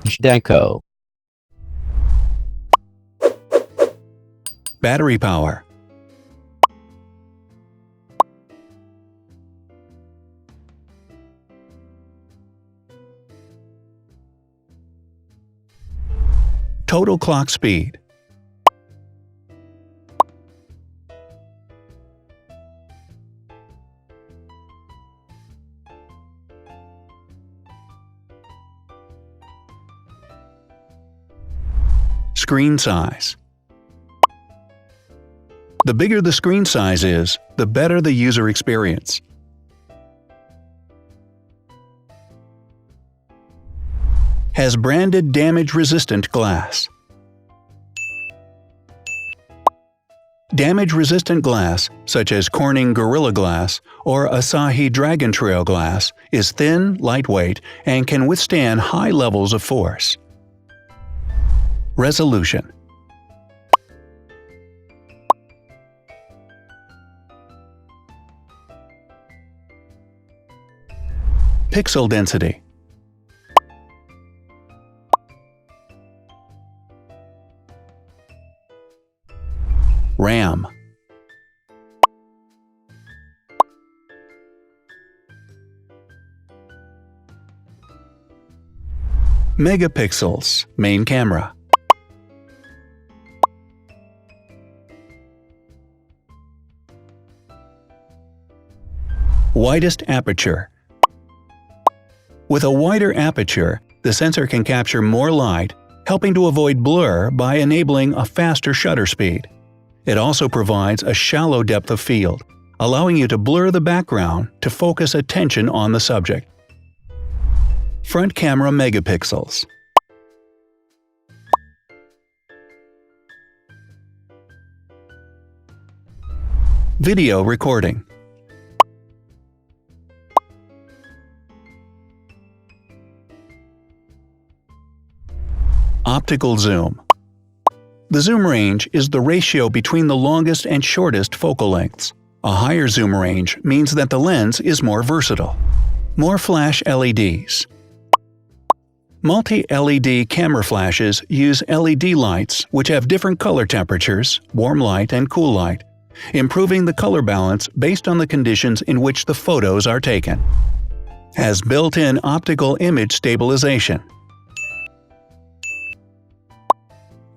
Zhdanko. Battery power. Total clock speed. Screen size. The bigger the screen size is, the better the user experience. Has branded damage-resistant glass. Damage-resistant glass, such as Corning Gorilla Glass or Asahi Dragon Trail glass, is thin, lightweight, and can withstand high levels of force. Resolution. Pixel density. RAM. Megapixels, main camera. Widest aperture. With a wider aperture, the sensor can capture more light, helping to avoid blur by enabling a faster shutter speed. It also provides a shallow depth of field, allowing you to blur the background to focus attention on the subject. Front camera megapixels. Video recording. Optical zoom. The zoom range is the ratio between the longest and shortest focal lengths. A higher zoom range means that the lens is more versatile. More flash LEDs. Multi-LED camera flashes use LED lights which have different color temperatures, warm light and cool light, improving the color balance based on the conditions in which the photos are taken. Has built-in optical image stabilization.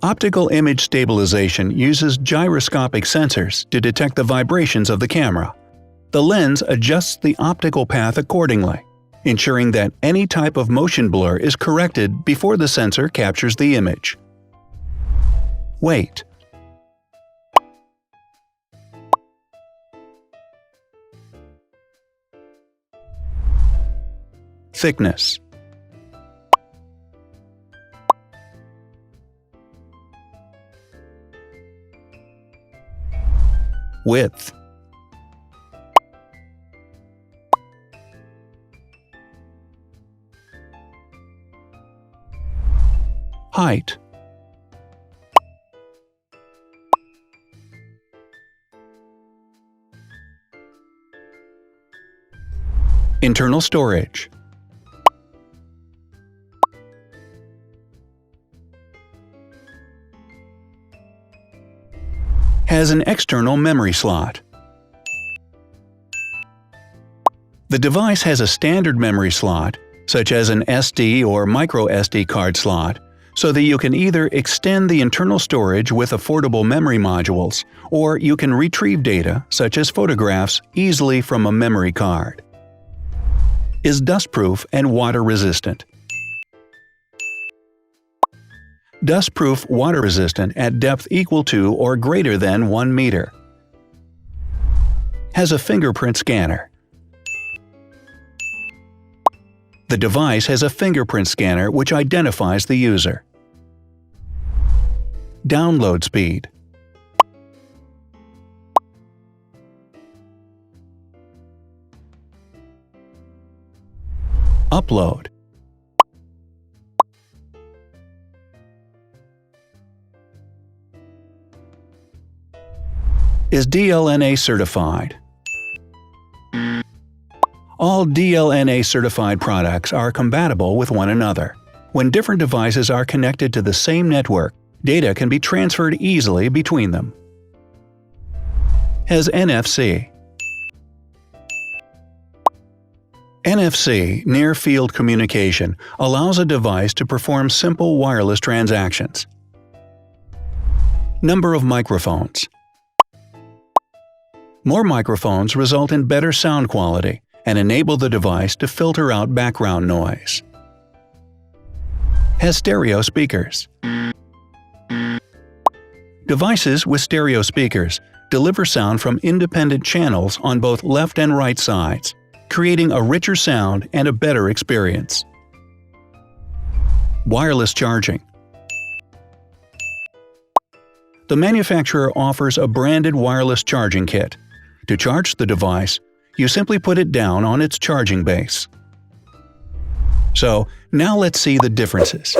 Optical image stabilization uses gyroscopic sensors to detect the vibrations of the camera. The lens adjusts the optical path accordingly, ensuring that any type of motion blur is corrected before the sensor captures the image. Weight. Thickness. Width. Height. Internal storage. Has an external memory slot. The device has a standard memory slot, such as an SD or micro SD card slot, so that you can either extend the internal storage with affordable memory modules, or you can retrieve data, such as photographs, easily from a memory card. Is dustproof and water-resistant. Dustproof water-resistant at depth equal to or greater than 1 meter. Has a fingerprint scanner. The device has a fingerprint scanner which identifies the user. Download speed. Upload. Is DLNA certified. All DLNA certified products are compatible with one another. When different devices are connected to the same network, data can be transferred easily between them. Has NFC. NFC, near-field communication, allows a device to perform simple wireless transactions. Number of microphones. More microphones result in better sound quality and enable the device to filter out background noise. Has stereo speakers. Devices with stereo speakers deliver sound from independent channels on both left and right sides, creating a richer sound and a better experience. Wireless charging. The manufacturer offers a branded wireless charging kit. To charge the device, you simply put it down on its charging base. So, now let's see the differences.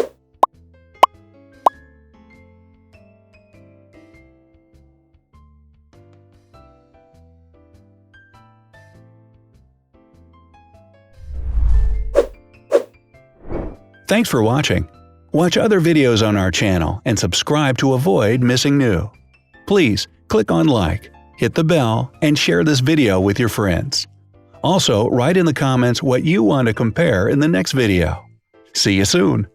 Thanks for watching. Watch other videos on our channel and subscribe to avoid missing new. Please click on like, hit the bell, and share this video with your friends. Also, write in the comments what you want to compare in the next video. See you soon!